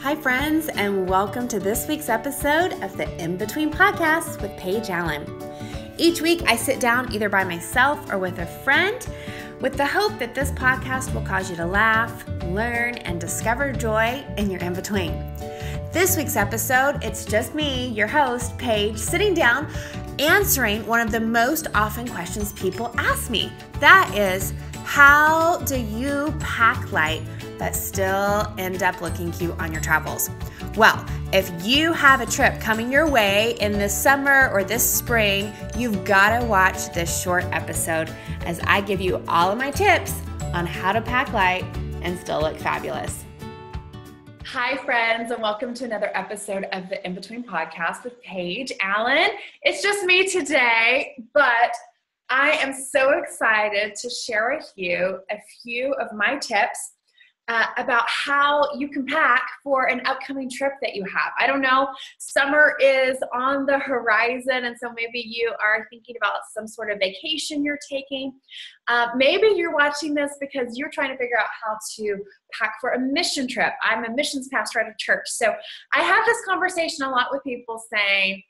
Hi, friends, and welcome to this week's episode of the In Between Podcast with Paige Allen. Each week, I sit down either by myself or with a friend with the hope that this podcast will cause you to laugh, learn, and discover joy in your in-between. This week's episode, it's just me, your host, Paige, sitting down answering one of the most often questions people ask me. That is, how do you pack light but still end up looking cute on your travels? Well, if you have a trip coming your way in this summer or this spring, you've got to watch this short episode as I give you all of my tips on how to pack light and still look fabulous. Hi, friends, and welcome to another episode of the In Between Podcast with Paige Allen. It's just me today, but I am so excited to share with you a few of my tips about how you can pack for an upcoming trip that you have. I don't know, summer is on the horizon, and so maybe you are thinking about some sort of vacation you're taking. Maybe you're watching this because you're trying to figure out how to pack for a mission trip. I'm a missions pastor at a church, so I have this conversation a lot with people saying,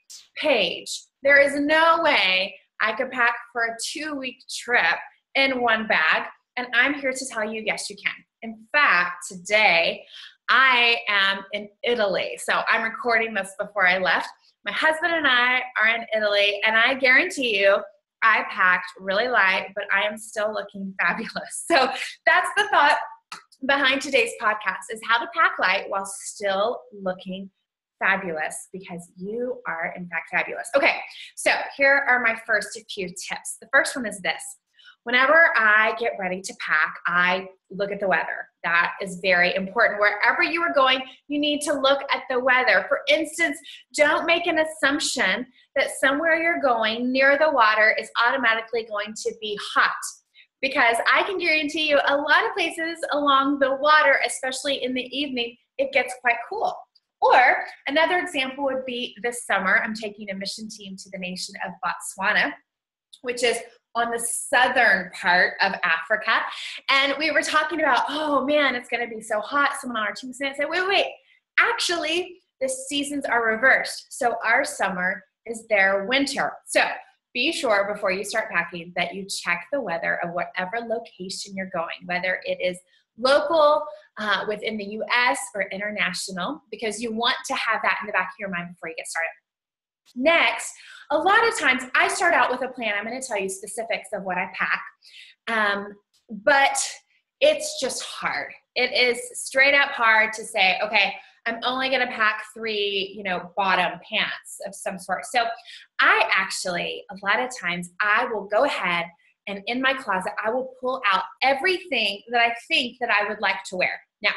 Paige, there is no way I could pack for a 2-week trip in one bag, and I'm here to tell you, yes, you can. In fact, today I am in Italy. So I'm recording this before I left. My husband and I are in Italy, and I guarantee you I packed really light, but I am still looking fabulous. So that's the thought behind today's podcast, is how to pack light while still looking fabulous, because you are in fact fabulous. Okay, so here are my first few tips. The first one is this. Whenever I get ready to pack, I look at the weather. That is very important. Wherever you are going, you need to look at the weather. For instance, don't make an assumption that somewhere you're going near the water is automatically going to be hot, because I can guarantee you a lot of places along the water, especially in the evening, it gets quite cool. Or another example would be this summer, I'm taking a mission team to the nation of Botswana, which is on the southern part of Africa. And we were talking about, oh man, it's going to be so hot. Someone on our team said, wait, actually the seasons are reversed. So our summer is their winter. So be sure before you start packing that you check the weather of whatever location you're going, whether it is local, within the US or international, because you want to have that in the back of your mind before you get started. Next, a lot of times I start out with a plan. I'm going to tell you specifics of what I pack, but it's just hard. It is straight up hard to say, okay, I'm only going to pack 3, bottom pants of some sort. So I actually, a lot of times I will go ahead and in my closet, I will pull out everything that I think that I would like to wear. Now,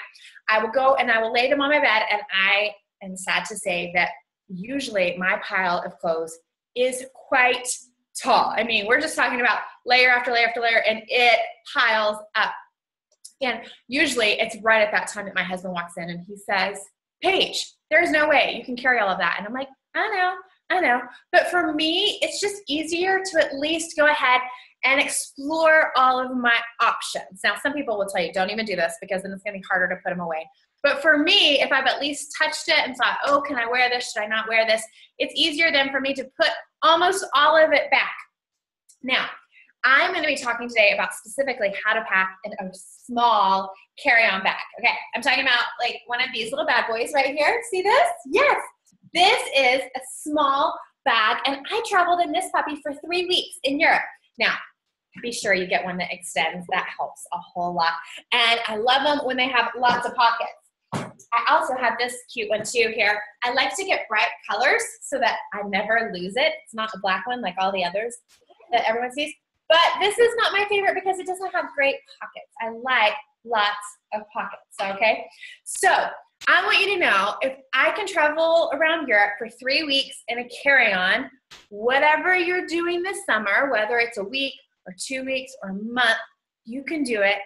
I will go and I will lay them on my bed, and I am sad to say that usually my pile of clothes is quite tall. I mean, we're just talking about layer after layer after layer, and it piles up. And usually it's right at that time that my husband walks in and he says, Paige, there's no way you can carry all of that. And I'm like, I know. But for me, it's just easier to at least go ahead and explore all of my options. Now, some people will tell you, don't even do this, because then it's going to be harder to put them away. But for me, if I've at least touched it and thought, oh, can I wear this? Should I not wear this? It's easier then for me to put almost all of it back. Now, I'm going to be talking today about specifically how to pack in a small carry-on bag. Okay, I'm talking about like one of these little bad boys right here. See this? Yes, this is a small bag, and I traveled in this puppy for 3 weeks in Europe. Now, be sure you get one that extends. That helps a whole lot. And I love them when they have lots of pockets. I also have this cute one too here. I like to get bright colors so that I never lose it. It's not a black one like all the others that everyone sees. But this is not my favorite because it doesn't have great pockets. I like lots of pockets, okay? So I want you to know, if I can travel around Europe for 3 weeks in a carry-on, whatever you're doing this summer, whether it's a week or 2 weeks or a month, you can do it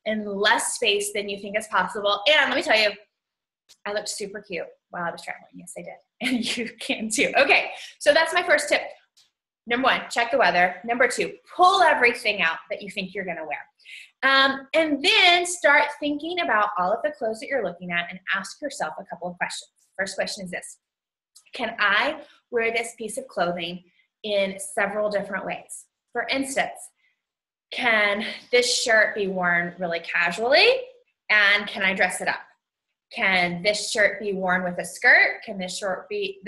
in less space than you think is possible. And let me tell you, I looked super cute while I was traveling. Yes, I did. And you can too. Okay, so that's my first tip. Number 1, check the weather. Number 2, pull everything out that you think you're going to wear. And then start thinking about all of the clothes that you're looking at and ask yourself a couple of questions. First question is this: can I wear this piece of clothing in several different ways? For instance, can this shirt be worn really casually? And can I dress it up? Can this shirt be worn with a skirt? Can this shirt be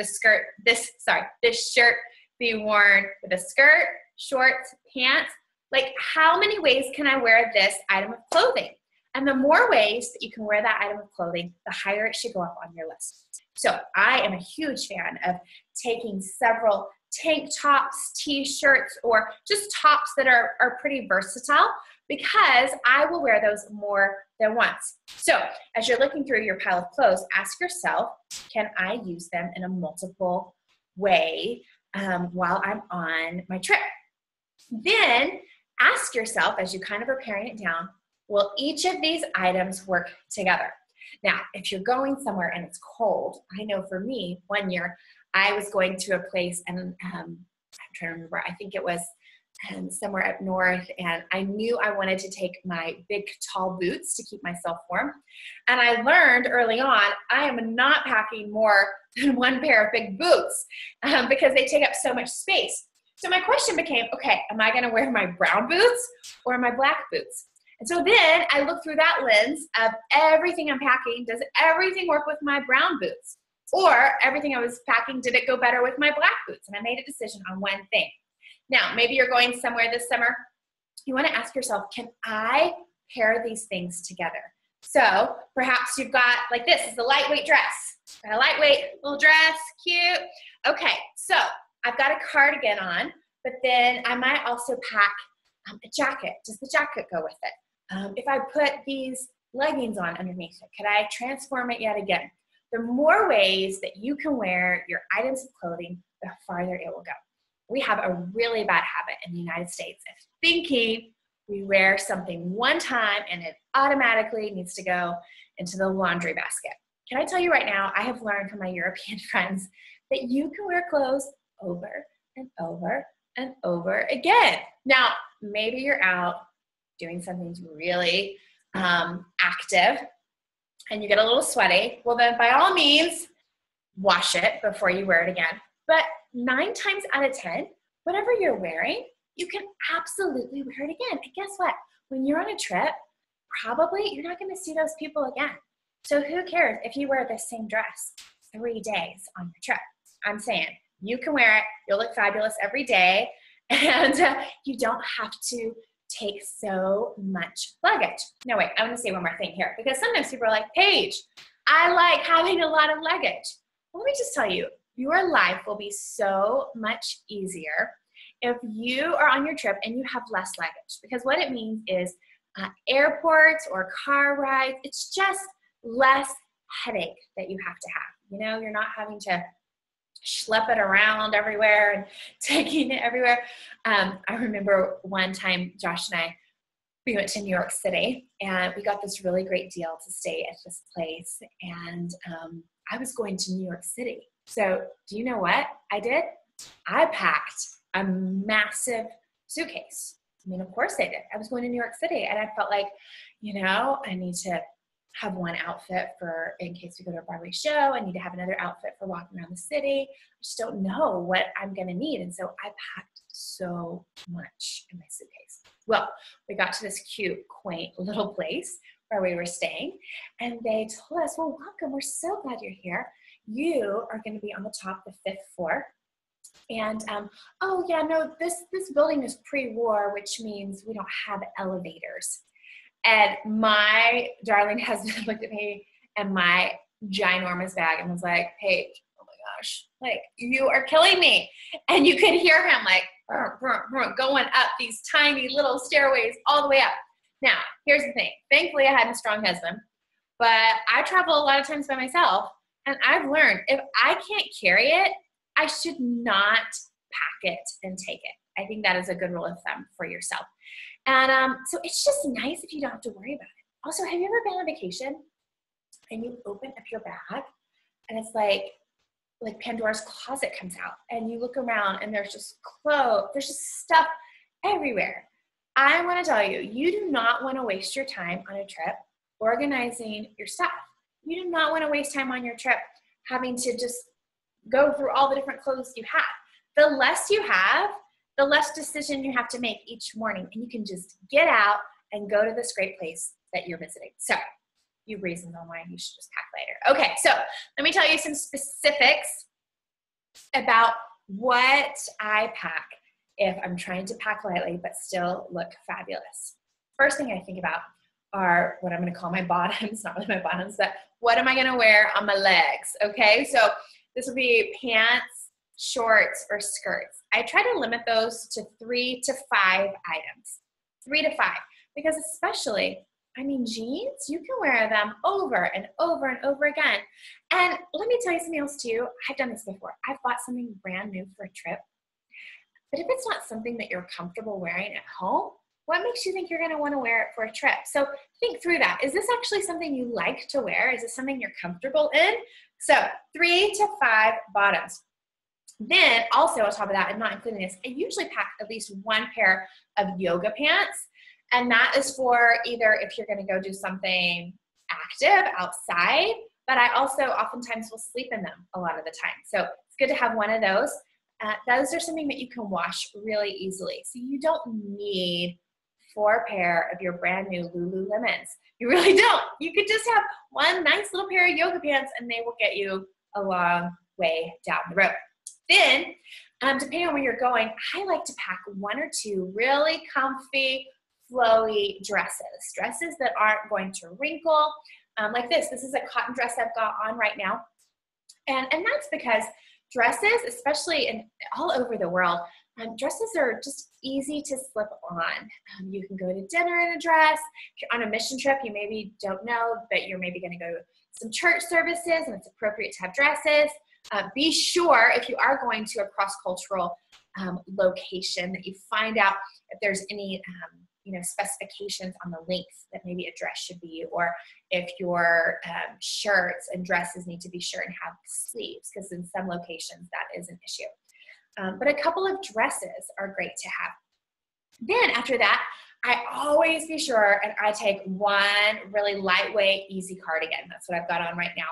worn with a skirt, shorts, pants? Like, how many ways can I wear this item of clothing? And the more ways that you can wear that item of clothing, the higher it should go up on your list. So I am a huge fan of taking several tank tops, t-shirts, or just tops that are pretty versatile, because I will wear those more than once. So as you're looking through your pile of clothes, ask yourself, can I use them in a multiple way while I'm on my trip? Then ask yourself, as you kind of are paring it down, will each of these items work together? Now, if you're going somewhere and it's cold, I know for me, one year I was going to a place, and I'm trying to remember, I think it was somewhere up north, and I knew I wanted to take my big tall boots to keep myself warm. And I learned early on, I am not packing more than one pair of big boots because they take up so much space. So my question became, okay, am I gonna wear my brown boots or my black boots? And so then I looked through that lens of everything I'm packing. Does everything work with my brown boots? Or everything I was packing, did it go better with my black boots? And I made a decision on one thing. Now, maybe you're going somewhere this summer. You want to ask yourself, can I pair these things together? So perhaps you've got, like, this is a lightweight dress. Got a lightweight little dress, cute. Okay, so I've got a cardigan on, but then I might also pack a jacket. Does the jacket go with it? If I put these leggings on underneath it, could I transform it yet again? The more ways that you can wear your items of clothing, the farther it will go. We have a really bad habit in the United States of thinking we wear something one time and it automatically needs to go into the laundry basket. Can I tell you right now, I have learned from my European friends that you can wear clothes over and over and over again. Now, maybe you're out doing something really active and you get a little sweaty. Well, then by all means, wash it before you wear it again. But 9 times out of 10, whatever you're wearing, you can absolutely wear it again. And guess what? When you're on a trip, probably you're not going to see those people again. So who cares if you wear the same dress 3 days on your trip? I'm saying you can wear it. You'll look fabulous every day. And you don't have to take so much luggage. No, wait, I want to say one more thing here, because sometimes people are like, Paige, I like having a lot of luggage. Well, let me just tell you, your life will be so much easier if you are on your trip and you have less luggage, because what it means is airports or car rides, it's just less headache that you have to have. You know, you're not having to schlep it around everywhere and taking it everywhere. I remember one time Josh and I, we went to New York City and we got this really great deal to stay at this place. And I was going to New York City. So do you know what I did? I packed a massive suitcase. I mean, of course I did. I was going to New York City and I felt like, you know, I need to have one outfit for in case we go to a Broadway show. I need to have another outfit for walking around the city. I just don't know what I'm going to need. And so I packed so much in my suitcase. Well, we got to this cute, quaint little place where we were staying. And they told us, well, welcome. We're so glad you're here. You are going to be on the top, the 5th floor. And, oh yeah, no, this building is pre-war, which means we don't have elevators. And my darling husband looked at me and my ginormous bag and was like, Paige, oh my gosh, like, you are killing me. And you could hear him like going up these tiny little stairways all the way up. Now, here's the thing. Thankfully, I had a strong husband, but I travel a lot of times by myself. And I've learned if I can't carry it, I should not pack it and take it. I think that is a good rule of thumb for yourself. And so it's just nice if you don't have to worry about it. Also, have you ever been on vacation and you open up your bag and it's like Pandora's closet comes out and you look around and there's just clothes, there's just stuff everywhere. I want to tell you, you do not want to waste your time on a trip organizing your stuff. You do not want to waste time on your trip having to just go through all the different clothes you have. The less you have, the less decision you have to make each morning, and you can just get out and go to this great place that you're visiting. So you reasons on why you should just pack later. Okay, so let me tell you some specifics about what I pack if I'm trying to pack lightly but still look fabulous. First thing I think about are what I'm going to call my bottoms, not really my bottoms, but what am I going to wear on my legs, okay? So this would be pants, shorts, or skirts. I try to limit those to 3 to 5 items, 3 to 5, because especially, I mean, jeans, you can wear them over and over and over again. And let me tell you something else too. I've done this before. I've bought something brand new for a trip, but if it's not something that you're comfortable wearing at home, what makes you think you're going to want to wear it for a trip? So think through that. Is this actually something you like to wear? Is this something you're comfortable in? So 3 to 5 bottoms. Then also on top of that, and not including this, I usually pack at least one pair of yoga pants. And that is for either if you're going to go do something active outside, but I also oftentimes will sleep in them a lot of the time. So it's good to have one of those. Those are something that you can wash really easily. So you don't need 4 pair of your brand new Lululemons. You really don't. You could just have one nice little pair of yoga pants and they will get you a long way down the road. Then, depending on where you're going, I like to pack 1 or 2 really comfy, flowy dresses that aren't going to wrinkle. Like this. This is a cotton dress I've got on right now. And that's because dresses, especially all over the world, dresses are just easy to slip on. You can go to dinner in a dress. If you're on a mission trip, you maybe don't know, but you're maybe going to go to some church services, and it's appropriate to have dresses. Be sure, if you are going to a cross-cultural location, that you find out if there's any specifications on the length that maybe a dress should be, or if your shirts and dresses need to be short and have sleeves, because in some locations that is an issue. But a couple of dresses are great to have. Then after that, I always be sure and I take one really lightweight, easy cardigan. That's what I've got on right now.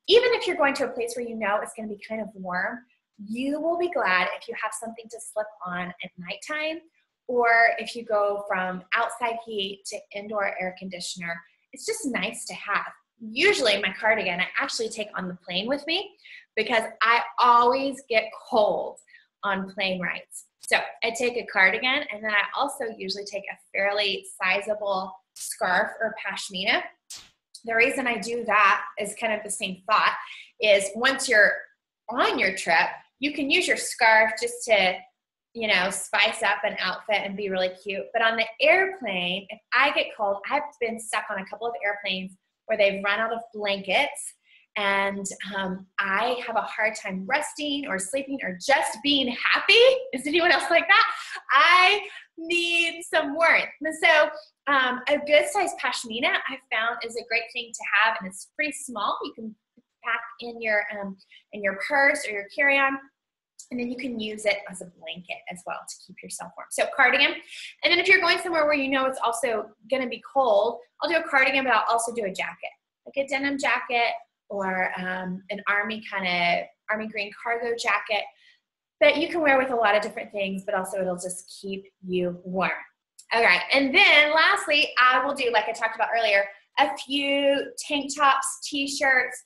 Even if you're going to a place where you know it's going to be kind of warm, you will be glad if you have something to slip on at nighttime, or if you go from outside heat to indoor air conditioner. It's just nice to have. Usually my cardigan I actually take on the plane with me because I always get cold on plane rides. So I take a cardigan, and then I also usually take a fairly sizable scarf or pashmina. The reason I do that is kind of the same thought, is once you're on your trip, you can use your scarf just to, spice up an outfit and be really cute. But on the airplane, if I get cold, I've been stuck on a couple of airplanes where they've run out of blankets, and I have a hard time resting or sleeping or just being happy. Is anyone else like that? I need some warmth. And so a good size pashmina I found is a great thing to have, and it's pretty small. You can pack in your purse or your carry-on, and then you can use it as a blanket as well to keep yourself warm. So cardigan. And then if you're going somewhere where you know it's also going to be cold, I'll do a cardigan, but I'll also do a jacket, like a denim jacket, or an army green cargo jacket that you can wear with a lot of different things, but also it'll just keep you warm. All right, and then lastly, I will do, like I talked about earlier, a few tank tops, t-shirts,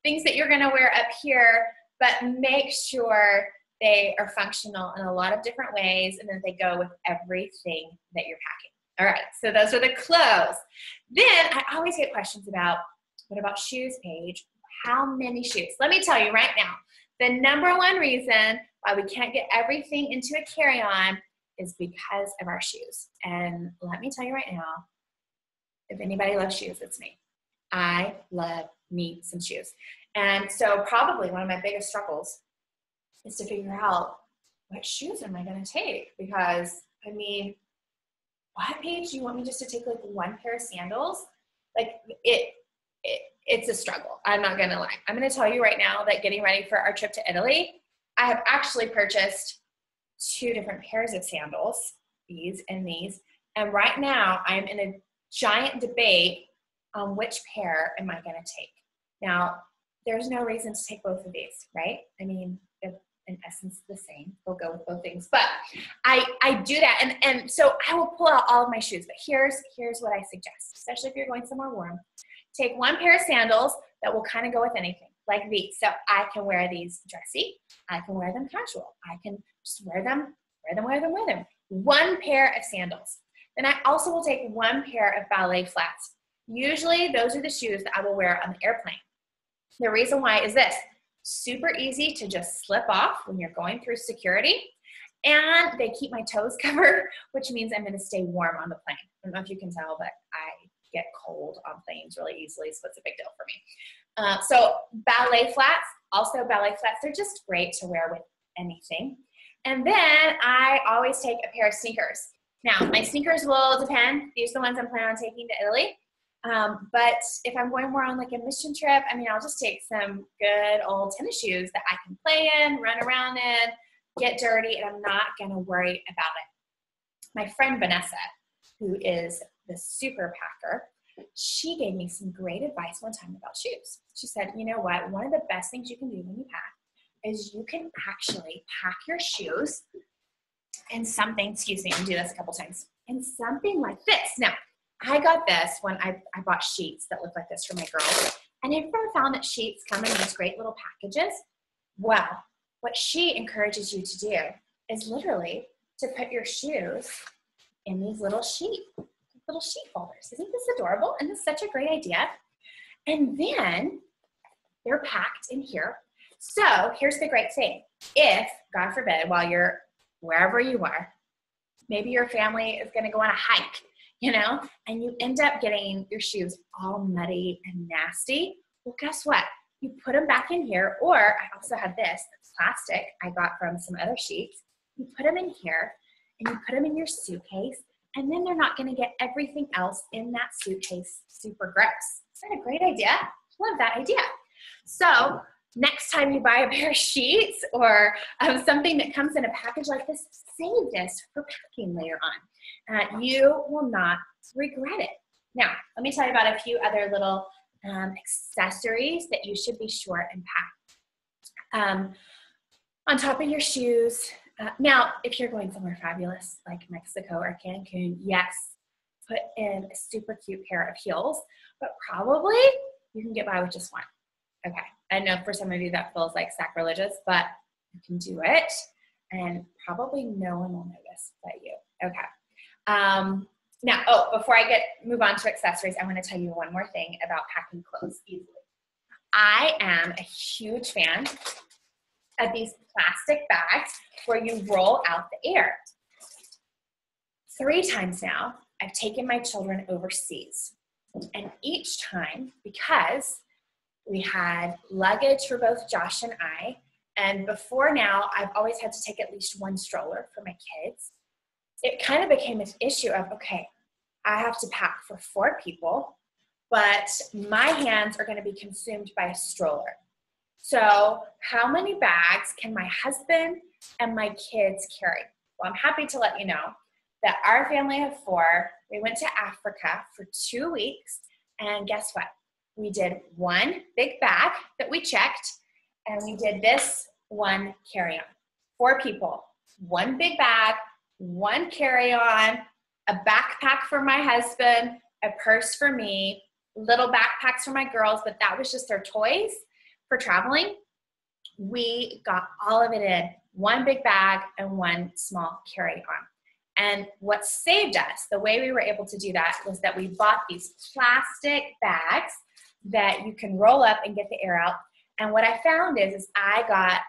things that you're gonna wear up here, but make sure they are functional in a lot of different ways, and then they go with everything that you're packing. All right, so those are the clothes. Then I always get questions about, what about shoes, Paige? How many shoes? Let me tell you right now, the number one reason why we can't get everything into a carry-on is because of our shoes. And let me tell you right now, if anybody loves shoes, it's me. I love me some shoes. And so probably one of my biggest struggles is to figure out, what shoes am I going to take? Because, what, Paige? You want me just to take like one pair of sandals? Like it's a struggle. I'm not going to lie. I'm going to tell you right now that getting ready for our trip to Italy, I have actually purchased 2 different pairs of sandals. these and these. And right now I'm in a giant debate on which pair am I going to take. Now, there's no reason to take both of these, right? I mean, they're in essence the same. We'll go with both things. But I do that. And so I will pull out all of my shoes. But here's what I suggest, especially if you're going somewhere warm. Take one pair of sandals that will kind of go with anything, like these. So I can wear these dressy. I can wear them casual. I can just wear them. One pair of sandals. Then I also will take one pair of ballet flats. Usually those are the shoes that I will wear on the airplane. The reason why is this: super easy to just slip off when you're going through security, and they keep my toes covered, which means I'm going to stay warm on the plane. I don't know if you can tell, but I get cold on planes really easily, so it's a big deal for me. So ballet flats, they're just great to wear with anything. And then I always take a pair of sneakers. Now, my sneakers will depend. These are the ones I'm planning on taking to Italy. But if I'm going more on like a mission trip, I mean, I'll just take some good old tennis shoes that I can play in, run around in, get dirty, and I'm not going to worry about it. My friend Vanessa, who is the super packer, she gave me some great advice one time about shoes. She said, you know what? One of the best things you can do when you pack is you can actually pack your shoes in something, excuse me, I'm going to do this a couple times, in something like this. Now, I got this when I bought sheets that look like this for my girls. And I've never found that sheets come in these great little packages. Well, what she encourages you to do is literally to put your shoes in these little sheet folders. Isn't this adorable? And this is such a great idea. And then they're packed in here. So here's the great thing. If, God forbid, while you're wherever you are, maybe your family is going to go on a hike, you know, and you end up getting your shoes all muddy and nasty. Well, guess what? You put them back in here, or I also have this that's plastic I got from some other sheets. You put them in here and you put them in your suitcase, and then they're not going to get everything else in that suitcase super gross. Is that a great idea? Love that idea. So next time you buy a pair of sheets or something that comes in a package like this, save this for packing later on. You will not regret it. Now, let me tell you about a few other little accessories that you should be sure and pack. On top of your shoes, now, if you're going somewhere fabulous like Mexico or Cancun, yes, put in a super cute pair of heels, but probably you can get by with just one. Okay, I know for some of you that feels like sacrilegious, but you can do it, and probably no one will notice but you. Okay. Now, before I move on to accessories, I want to tell you one more thing about packing clothes easily. I am a huge fan of these plastic bags where you roll out the air. 3 times now, I've taken my children overseas, and each time, because we had luggage for both Josh and I, and before now, I've always had to take at least one stroller for my kids. It kind of became an issue of, okay, I have to pack for 4 people, but my hands are going to be consumed by a stroller. So how many bags can my husband and my kids carry? Well, I'm happy to let you know that our family of 4, we went to Africa for 2 weeks, and guess what? We did one big bag that we checked, and we did this one carry-on. 4 people, one big bag, one carry-on, a backpack for my husband, a purse for me, little backpacks for my girls, but that was just their toys for traveling. We got all of it in one big bag and one small carry-on. And what saved us, the way we were able to do that, was that we bought these plastic bags that you can roll up and get the air out. And what I found is I got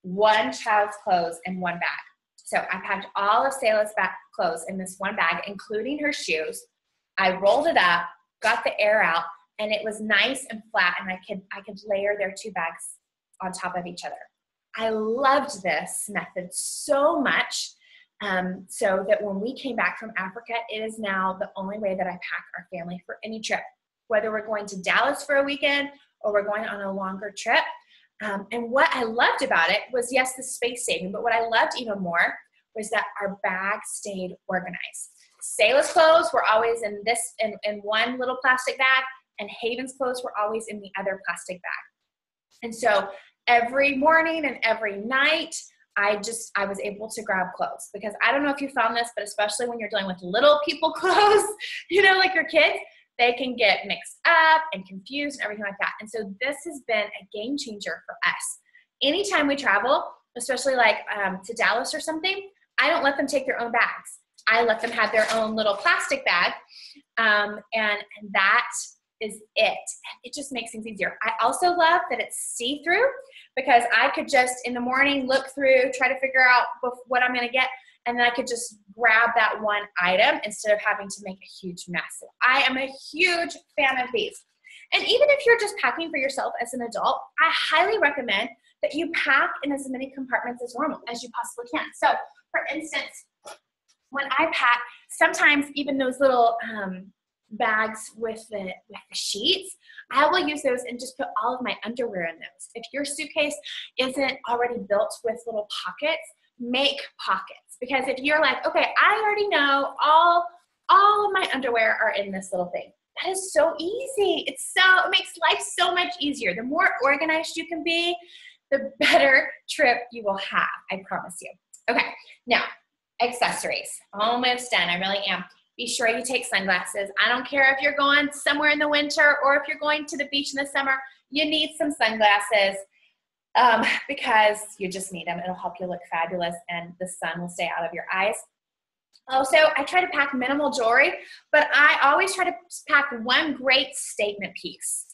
one child's clothes in one bag. So I packed all of Selah's clothes in this one bag, including her shoes. I rolled it up, got the air out, and it was nice and flat, and I could layer their 2 bags on top of each other. I loved this method so much, so that when we came back from Africa, it is now the only way that I pack our family for any trip, whether we're going to Dallas for a weekend or we're going on a longer trip. And what I loved about it was, yes, the space saving, but what I loved even more was that our bag stayed organized. Sayla's clothes were always in one little plastic bag, and Haven's clothes were always in the other plastic bag. And so every morning and every night, I was able to grab clothes, because I don't know if you found this, but especially when you're dealing with little people clothes, like your kids, they can get mixed up and confused and everything like that. And so this has been a game changer for us. Anytime we travel, especially like to Dallas or something, I don't let them take their own bags. I let them have their own little plastic bag, and that is it. It just makes things easier. I also love that it's see-through, because I could just in the morning look through, try to figure out what I'm going to get, and then I could just grab that one item instead of having to make a huge mess. So I am a huge fan of these. And even if you're just packing for yourself as an adult, I highly recommend that you pack in as many compartments as normal as you possibly can. So for instance, when I pack, sometimes even those little bags with the sheets, I will use those and just put all of my underwear in those. If your suitcase isn't already built with little pockets, make pockets. Because if you're like, okay, I already know all of my underwear are in this little thing. That is so easy. It makes life so much easier. The more organized you can be, the better trip you will have. I promise you. Okay, now accessories. Almost done. I really am. Be sure you take sunglasses. I don't care if you're going somewhere in the winter or if you're going to the beach in the summer, you need some sunglasses because you just need them. It'll help you look fabulous and the sun will stay out of your eyes. Also, I try to pack minimal jewelry, but I always try to pack one great statement piece.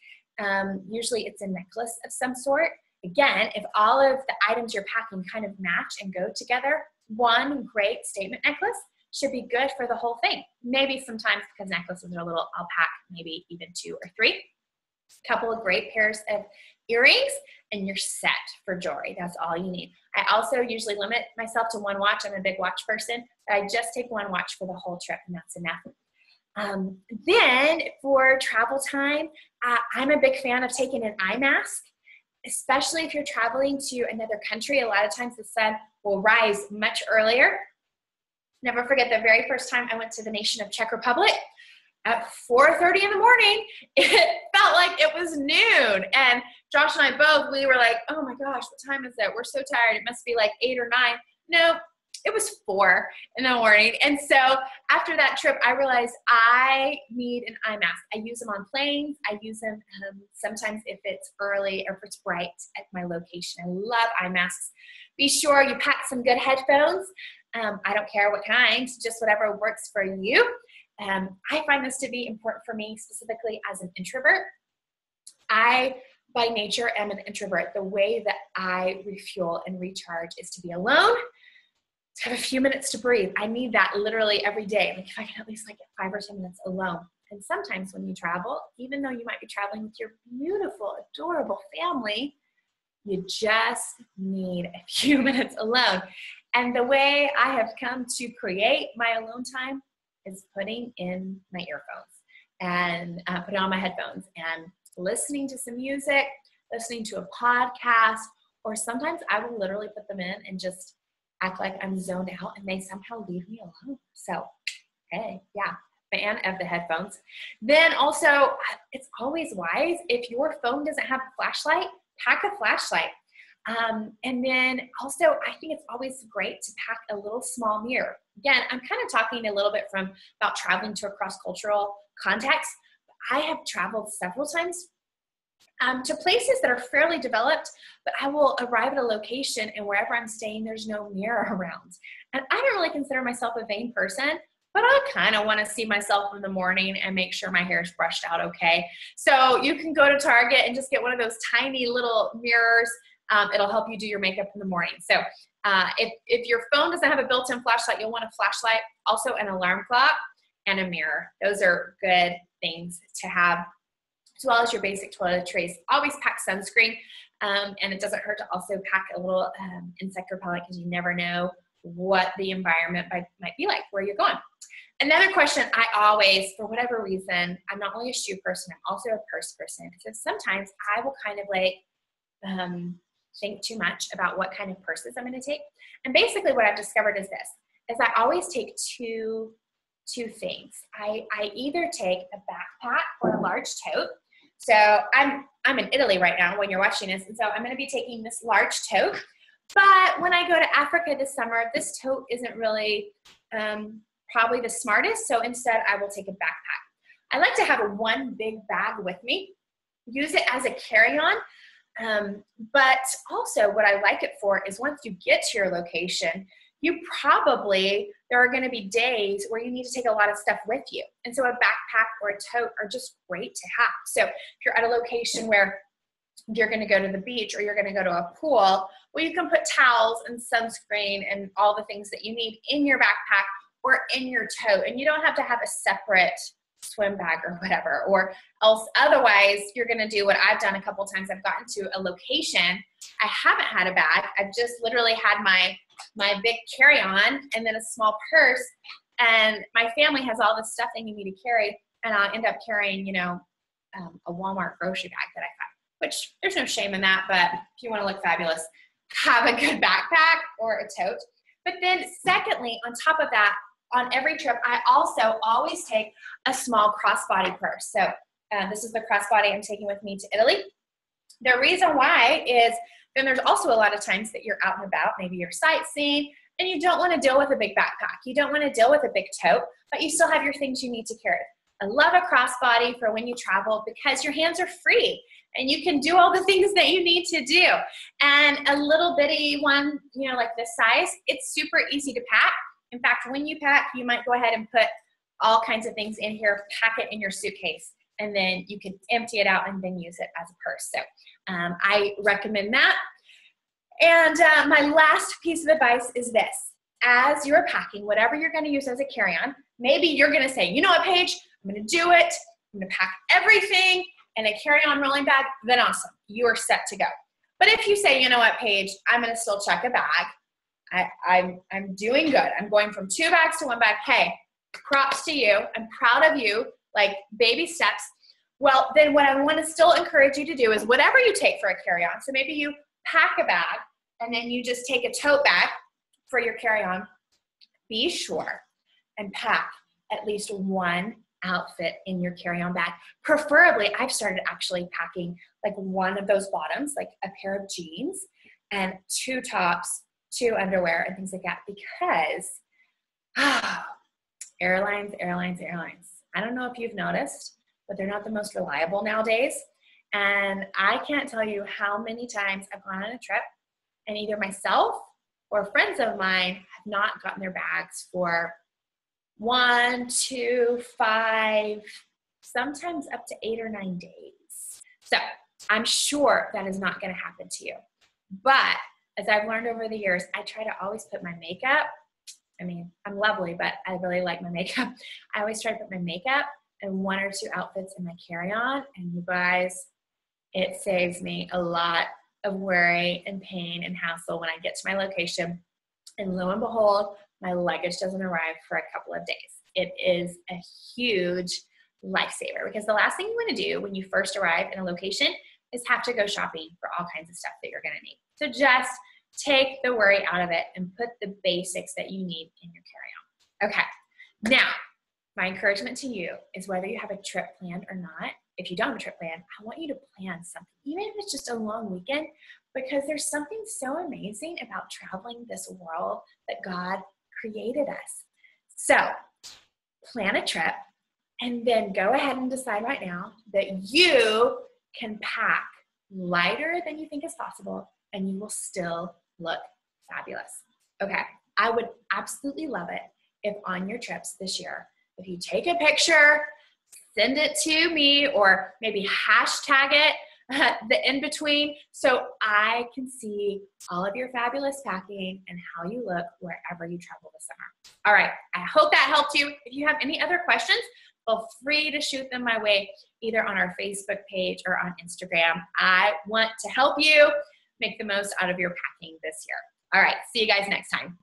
Usually it's a necklace of some sort. Again, if all of the items you're packing kind of match and go together, one great statement necklace should be good for the whole thing. Maybe sometimes, because necklaces are a little, I'll pack maybe even 2 or 3. Couple of great pairs of earrings and you're set for jewelry. That's all you need. I also usually limit myself to one watch. I'm a big watch person. I just take one watch for the whole trip and that's enough. Then for travel time, I'm a big fan of taking an eye mask, especially if you're traveling to another country. A lot of times the sun will rise much earlier. Never forget the very first time I went to the nation of Czech Republic. At 4:30 in the morning, it felt like it was noon. And Josh and I both, we were like, oh my gosh, what time is it? We're so tired. It must be like 8 or 9. No, it was 4 in the morning. And so after that trip, I realized I need an eye mask. I use them on planes. I use them sometimes if it's early or if it's bright at my location. I love eye masks. Be sure you pack some good headphones. I don't care what kind, just whatever works for you. I find this to be important for me specifically as an introvert. I, by nature, am an introvert. The way that I refuel and recharge is to be alone, to have a few minutes to breathe. I need that literally every day. Like if I can at least get 5 or 10 minutes alone. And sometimes when you travel, even though you might be traveling with your beautiful, adorable family, you just need a few minutes alone. And the way I have come to create my alone time is putting in my earphones and putting on my headphones and listening to some music, listening to a podcast, or sometimes I will literally put them in and just act like I'm zoned out and they somehow leave me alone. So, hey, yeah, fan of the headphones. Then also, it's always wise, if your phone doesn't have a flashlight, pack a flashlight. And then also, I think it's always great to pack a little small mirror. Again, I'm kind of talking a little bit about traveling to a cross-cultural context. I have traveled several times to places that are fairly developed, but I will arrive at a location and wherever I'm staying, there's no mirror around. And I don't really consider myself a vain person, but I kind of want to see myself in the morning and make sure my hair is brushed out okay. So you can go to Target and just get one of those tiny little mirrors. It'll help you do your makeup in the morning. So if your phone doesn't have a built-in flashlight, you'll want a flashlight, also an alarm clock, and a mirror. Those are good things to have, as well as your basic toiletries. Always pack sunscreen, and it doesn't hurt to also pack a little insect repellent because you never know what the environment might be like where you're going. Another question I always, for whatever reason, I'm not only a shoe person, I'm also a purse person. So sometimes I will kind of like think too much about what kind of purses I'm going to take. And basically what I've discovered is this, is I always take two things. I either take a backpack or a large tote. So I'm in Italy right now when you're watching this, and so I'm going to be taking this large tote. But when I go to Africa this summer, this tote isn't really probably the smartest, so instead I will take a backpack. I like to have one big bag with me, use it as a carry-on, but also what I like it for is once you get to your location, there are going to be days where you need to take a lot of stuff with you. And so a backpack or a tote are just great to have. So if you're at a location where you're going to go to the beach or you're going to go to a pool, well, you can put towels and sunscreen and all the things that you need in your backpack or in your tote. And you don't have to have a separate swim bag or whatever, or else otherwise you're going to do what I've done a couple times. I've gotten to a location, I haven't had a bag. I've just literally had my big carry-on and then a small purse, and my family has all this stuff they need me to carry, and I'll end up carrying, a Walmart grocery bag that I found, which there's no shame in that, but if you want to look fabulous, have a good backpack or a tote. But then secondly, on top of that, on every trip, I also always take a small crossbody purse. So this is the crossbody I'm taking with me to Italy. The reason why is then there's also a lot of times that you're out and about, maybe you're sightseeing, and you don't want to deal with a big backpack. You don't want to deal with a big tote, but you still have your things you need to carry. I love a crossbody for when you travel because your hands are free and you can do all the things that you need to do. And a little bitty one, like this size, it's super easy to pack. In fact, when you pack, you might go ahead and put all kinds of things in here, pack it in your suitcase, and then you can empty it out and then use it as a purse. So I recommend that. And my last piece of advice is this. As you're packing, whatever you're going to use as a carry-on, maybe you're going to say, you know what, Paige, I'm going to do it. I'm going to pack everything in a carry-on rolling bag. Then awesome. You are set to go. But if you say, you know what, Paige, I'm going to still check a bag. I'm doing good. I'm going from 2 bags to 1 bag. Hey, props to you. I'm proud of you, like baby steps. Well, then what I want to still encourage you to do is whatever you take for a carry-on. So maybe you pack a bag and then you just take a tote bag for your carry-on. Be sure and pack at least 1 outfit in your carry-on bag. Preferably, I've started actually packing like one of those bottoms, like a pair of jeans and 2 tops, 2 underwear and things like that, because airlines. I don't know if you've noticed, but they're not the most reliable nowadays. And I can't tell you how many times I've gone on a trip and either myself or friends of mine have not gotten their bags for 1, 2, 5, sometimes up to 8 or 9 days. So I'm sure that is not going to happen to you. But as I've learned over the years, I try to always put my makeup. I mean, I'm lovely, but I really like my makeup. I always try to put my makeup and 1 or 2 outfits in my carry-on. And you guys, it saves me a lot of worry and pain and hassle when I get to my location. And lo and behold, my luggage doesn't arrive for a couple of days. It is a huge lifesaver because the last thing you want to do when you first arrive in a location is have to go shopping for all kinds of stuff that you're going to need. So just take the worry out of it and put the basics that you need in your carry-on. Okay, now my encouragement to you is whether you have a trip planned or not, if you don't have a trip planned, I want you to plan something, even if it's just a long weekend, because there's something so amazing about traveling this world that God created us. So plan a trip and then go ahead and decide right now that you can pack lighter than you think is possible and you will still look fabulous. Okay, I would absolutely love it if on your trips this year, if you take a picture, send it to me, or maybe hashtag it, the in between, so I can see all of your fabulous packing and how you look wherever you travel this summer. All right, I hope that helped you. If you have any other questions, feel free to shoot them my way, either on our Facebook page or on Instagram. I want to help you make the most out of your packing this year. All right, see you guys next time.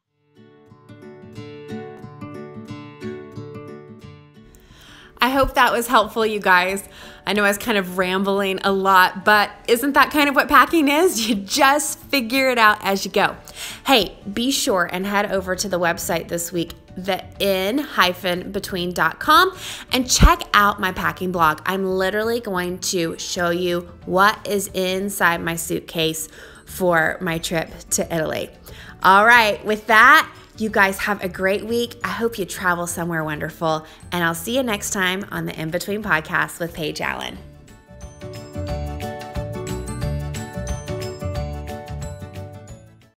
hope that was helpful, you guys. I know I was kind of rambling a lot, but isn't that kind of what packing is? You just figure it out as you go. Hey, be sure and head over to the website this week, thein-between.com, and check out my packing blog. I'm literally going to show you what is inside my suitcase for my trip to Italy. All right, with that, you guys have a great week. I hope you travel somewhere wonderful, and I'll see you next time on the In Between Podcast with Paige Allen.